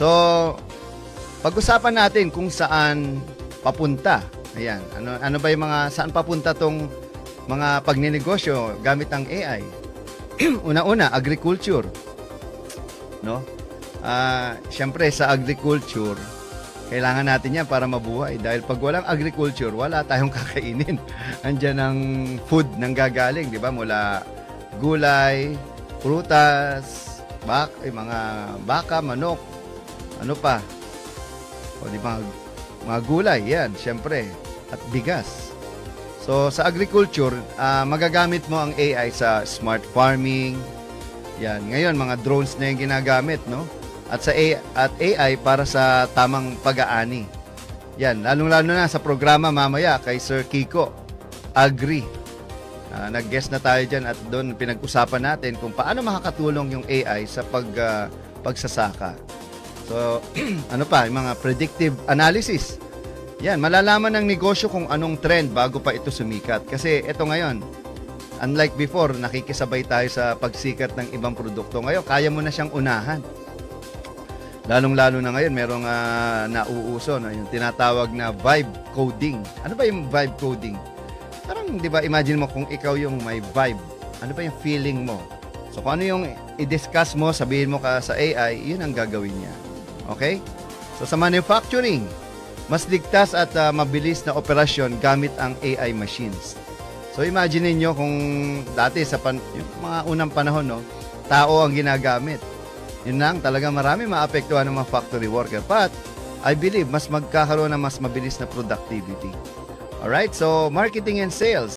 So, pag-usapan natin kung saan papunta. Ayan, ano ba yung saan papunta tong mga pagninegosyo gamit ang AI? Una-una, agriculture. No? Siyempre, sa agriculture, kailangan natin yan para mabuhay. Dahil pag walang agriculture, wala tayong kakainin. Andiyan ang food nang gagaling, di ba? Mula gulay, prutas, mga baka, manok, ano pa? O di mga gulay, yan, siyempre. At bigas. So, sa agriculture, magagamit mo ang AI sa smart farming. Yan, ngayon, mga drones na yung ginagamit, no? At AI para sa tamang pag-aani. Yan, lalong-lalo na sa programa mamaya kay Sir Kiko, Agri. Nag-guest na tayo dyan at doon pinag-usapan natin kung paano makakatulong yung AI sa pagsasaka. So, ano pa, yung mga predictive analysis. Yan, malalaman ng negosyo kung anong trend bago pa ito sumikat. Kasi ito ngayon, unlike before, nakikisabay tayo sa pagsikat ng ibang produkto. Ngayon, kaya mo na siyang unahan. Lalong-lalo na ngayon, merong nauuso, no? Yung tinatawag na vibe coding. Ano ba yung vibe coding? Parang, di ba, imagine mo kung ikaw yung may vibe. Ano ba yung feeling mo? So, kung ano yung i-discuss mo, sabihin mo ka sa AI, yun ang gagawin niya. Okay? So, sa manufacturing, mas ligtas at mabilis na operasyon gamit ang AI machines. So, imagine niyo kung dati yung mga unang panahon, no, tao ang ginagamit. Yun lang, talaga marami maapektuhan ng mga factory worker. But, I believe, mas magkakaroon ng mas mabilis na productivity. Alright, so marketing and sales.